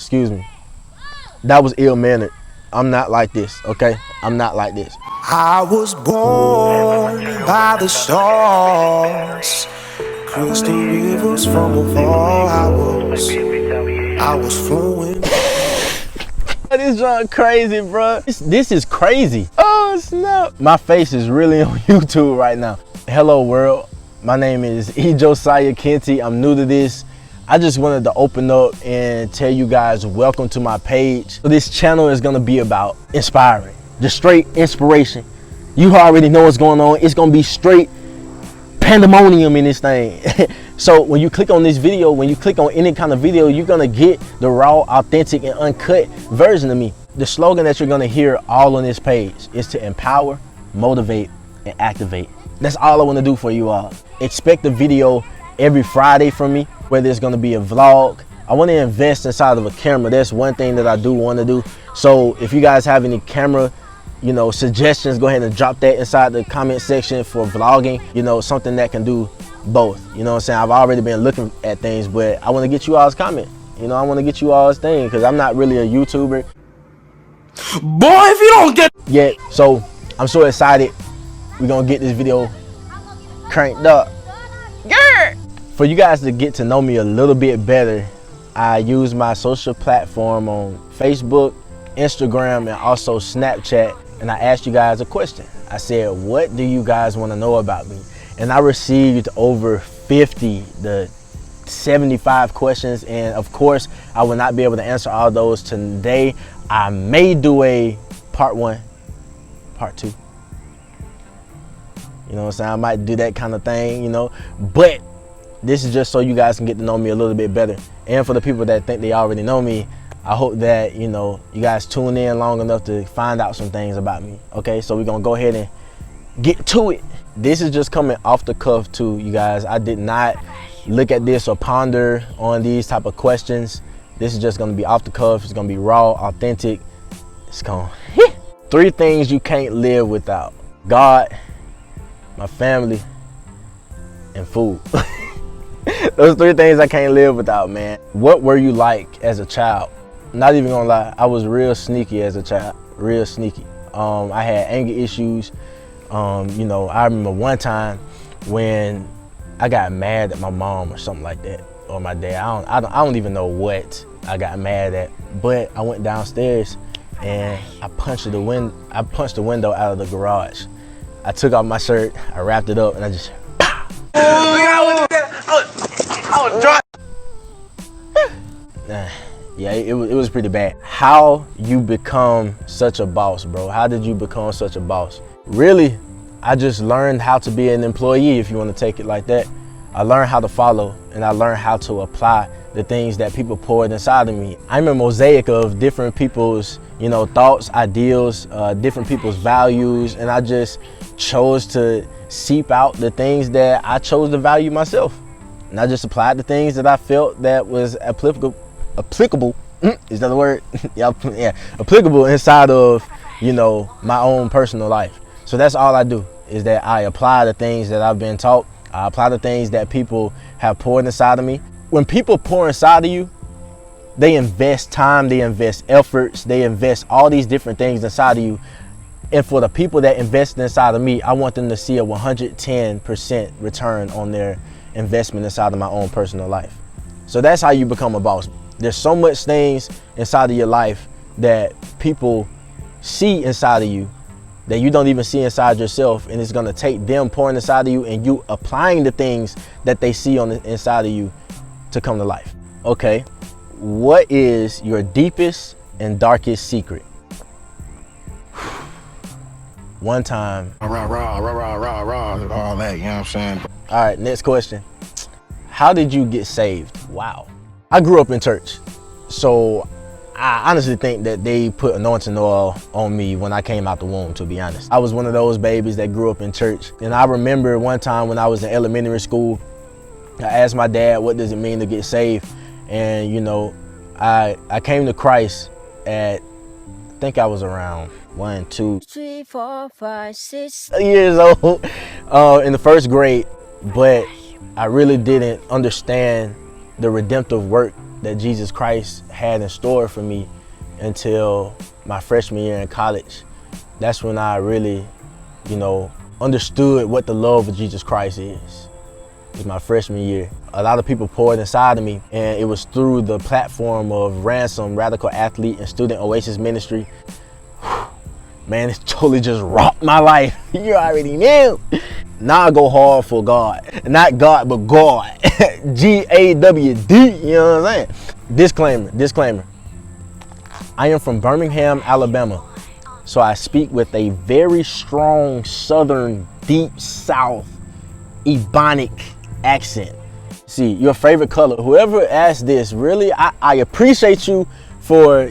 Excuse me. That was ill-mannered. I'm not like this, okay? I'm not like this. I was born by the stars, crystal rivers from afar. I was flowing. This joint crazy, bro. This is crazy. Oh, snap. My face is really on YouTube right now. Hello, world. My name is E Josiah Kenty. I'm new to this. I just wanted to open up and tell you guys welcome to my page. So this channel is gonna be about inspiring, just straight inspiration. You already know what's going on. It's gonna be straight pandemonium in this thing. So when you click on this video, when you click on any kind of video, you're gonna get the raw, authentic, and uncut version of me. The slogan that you're gonna hear all on this page is to empower, motivate, and activate. That's all I wanna do for you all. Expect a video every Friday from me, whether it's gonna be a vlog. I wanna invest inside of a camera. That's one thing that I do wanna do. So if you guys have any camera, suggestions, go ahead and drop that inside the comment section for vlogging, something that can do both. You know what I'm saying? I've already been looking at things, but I want to get you all's comment. I want to get you all's thing because I'm not really a YouTuber. Boy, if you don't get yet, so I'm so excited. We're going to get this video cranked up. Yeah! For you guys to get to know me a little bit better, I use my social platform on Facebook, Instagram, and also Snapchat. And I asked you guys a question. I said, what do you guys want to know about me? And I received over 50 to 75 questions. And of course, I will not be able to answer all those today. I may do a part 1, part 2. You know what I'm saying? I might do that kind of thing, But this is just so you guys can get to know me a little bit better. And for the people that think they already know me, I hope that, you guys tune in long enough to find out some things about me. Okay, so we're gonna go ahead and get to it. This is just coming off the cuff too, you guys. I did not look at this or ponder on these type of questions. This is just gonna be off the cuff. It's gonna be raw, authentic. It's gonna 3 things you can't live without: God, my family, and food. Those 3 things I can't live without, man. What were you like as a child? Not even gonna lie, I was real sneaky as a child, real sneaky. I had anger issues. I remember one time when I got mad at my mom or something like that, or my dad. I don't even know what I got mad at, but I went downstairs and I punched the window out of the garage. I took off my shirt, I wrapped it up, and I just yeah, it was pretty bad. How you become such a boss, bro? How did you become such a boss? Really, I just learned how to be an employee, if you want to take it like that. I learned how to follow, and I learned how to apply the things that people poured inside of me. I'm a mosaic of different people's, thoughts, ideals, different people's values, and I just chose to seep out the things that I chose to value myself. And I just applied the things that I felt that was applicable, is that the word? Yeah, applicable inside of, my own personal life. So that's all I do, is that I apply the things that I've been taught. I apply the things that people have poured inside of me. When people pour inside of you, they invest time, they invest efforts, they invest all these different things inside of you. And for the people that invest inside of me, I want them to see a 110% return on their investment inside of my own personal life. So that's how you become a boss. There's so much things inside of your life that people see inside of you that you don't even see inside yourself, and it's gonna take them pouring inside of you and you applying the things that they see on the inside of you to come to life. Okay, what is your deepest and darkest secret? One time. all that, you know what I'm saying? All right, next question. How did you get saved? Wow. I grew up in church, so I honestly think that they put anointing oil on me when I came out the womb, to be honest. I was one of those babies that grew up in church. And I remember one time when I was in elementary school, I asked my dad, what does it mean to get saved? And I came to Christ at, I think I was around 1, 2, 3, 4, 5, 6 years old in the 1st grade, but I really didn't understand the redemptive work that Jesus Christ had in store for me until my freshman year in college. That's when I really, understood what the love of Jesus Christ is. It was my freshman year. A lot of people poured inside of me, and it was through the platform of Ransom, Radical Athlete, and Student Oasis Ministry. Man, it's totally just rocked my life. You already knew. Now I go hard for God. Not God, but God. G-A-W-D, you know what I'm saying? Disclaimer. I am from Birmingham, Alabama. So I speak with a very strong Southern, deep South, Ebonic accent. See, your favorite color. Whoever asked this, really, I appreciate you for,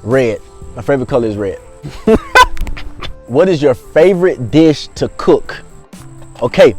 red. My favorite color is red. What is your favorite dish to cook? Okay,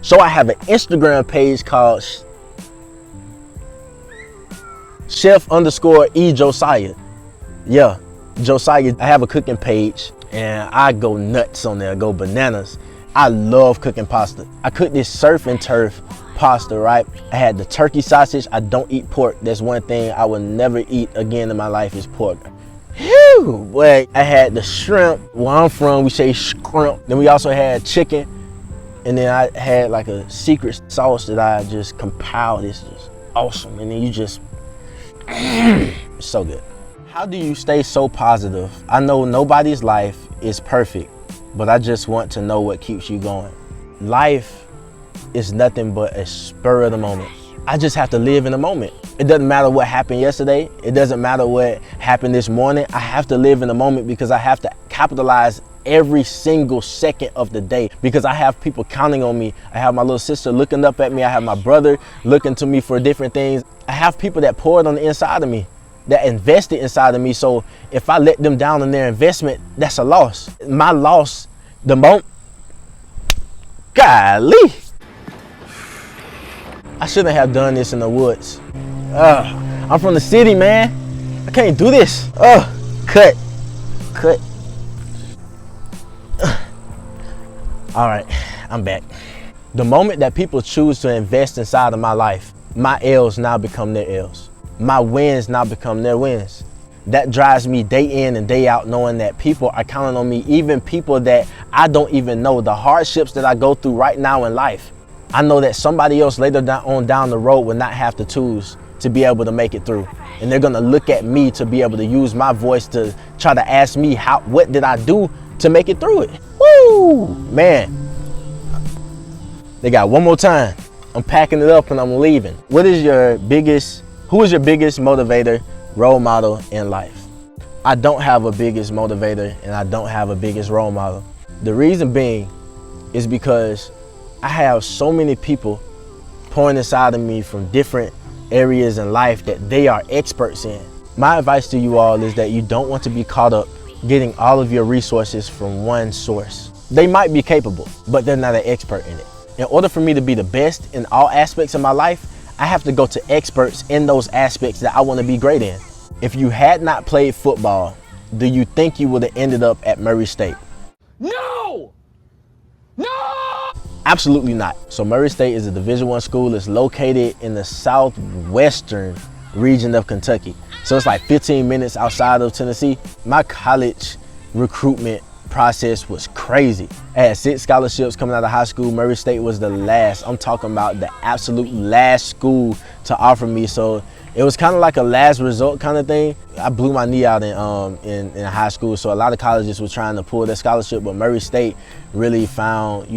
so I have an Instagram page called Chef_E Josiah. Yeah, Josiah. I have a cooking page and I go nuts on there, I go bananas. I love cooking pasta. I cooked this surf and turf pasta, right? I had the turkey sausage. I don't eat pork. That's one thing I will never eat again in my life is pork. Whew, boy. I had the shrimp. Where I'm from, we say shrimp. Then we also had chicken. And then I had like a secret sauce that I just compiled. It's just awesome. And then you just, it's so good. How do you stay so positive? I know nobody's life is perfect, but I just want to know what keeps you going. Life is nothing but a spur of the moment. I just have to live in the moment. It doesn't matter what happened yesterday. It doesn't matter what happened this morning. I have to live in the moment because I have to capitalize every single second of the day because I have people counting on me. I have my little sister looking up at me. I have my brother looking to me for different things. I have people that poured on the inside of me, that invested inside of me. So if I let them down in their investment, that's a loss. My loss, the moment, golly. I shouldn't have done this in the woods. I'm from the city, man. I can't do this. Cut. All right, I'm back. The moment that people choose to invest inside of my life, my L's now become their L's. My wins now become their wins. That drives me day in and day out knowing that people are counting on me, even people that I don't even know. The hardships that I go through right now in life, I know that somebody else later down the road will not have the tools to be able to make it through. And they're gonna look at me to be able to use my voice to try to ask me what did I do to make it through it. Woo, man. They got one more time. I'm packing it up and I'm leaving. Who is your biggest motivator, role model in life? I don't have a biggest motivator and I don't have a biggest role model. The reason being is because I have so many people pouring inside of me from different areas in life that they are experts in. My advice to you all is that you don't want to be caught up getting all of your resources from one source. They might be capable, but they're not an expert in it. In order for me to be the best in all aspects of my life, I have to go to experts in those aspects that I want to be great in. If you had not played football, do you think you would have ended up at Murray State? No! Absolutely not. So Murray State is a Division I school. It's located in the southwestern region of Kentucky. So it's like 15 minutes outside of Tennessee. My college recruitment process was crazy. I had 6 scholarships coming out of high school. Murray State was the last. I'm talking about the absolute last school to offer me. So it was kind of like a last resort kind of thing. I blew my knee out in high school, so a lot of colleges were trying to pull that scholarship, but Murray State really found,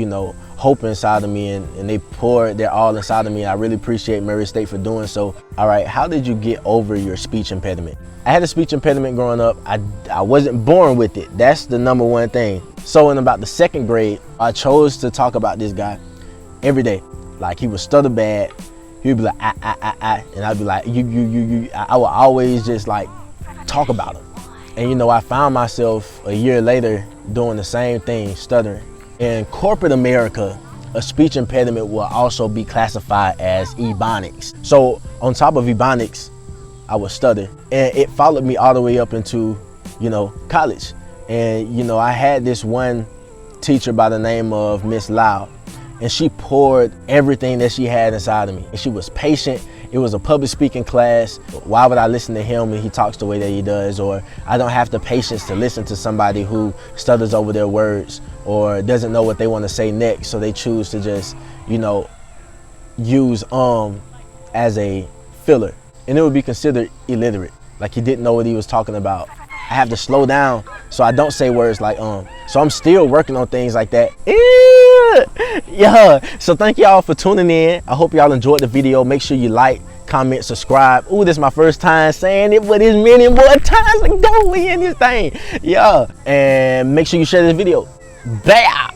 hope inside of me, and they poured their all inside of me. I really appreciate Murray State for doing so. All right, how did you get over your speech impediment? I had a speech impediment growing up. I wasn't born with it. That's the number one thing. So in about the 2nd grade, I chose to talk about this guy every day. Like, he would stutter bad. He'd be like, and I'd be like, you. I would always just like talk about him. And I found myself a year later doing the same thing, stuttering. In corporate America, a speech impediment will also be classified as Ebonics. So on top of Ebonics, I would stutter. And it followed me all the way up into, college. And, I had this one teacher by the name of Miss Lau. And she poured everything that she had inside of me. And she was patient it was a public speaking class. Why would I listen to him when he talks the way that he does? Or I don't have the patience to listen to somebody who stutters over their words or doesn't know what they want to say next, so they choose to just, you know, use as a filler, and it would be considered illiterate, like he didn't know what he was talking about. I have to slow down so I don't say words like so I'm still working on things like that. Yeah, so thank y'all for tuning in. I hope y'all enjoyed the video. Make sure you like, comment, subscribe. Ooh, this is my first time saying it, but it's many more times ago we in this thing. Yeah, and make sure you share this video. Bam!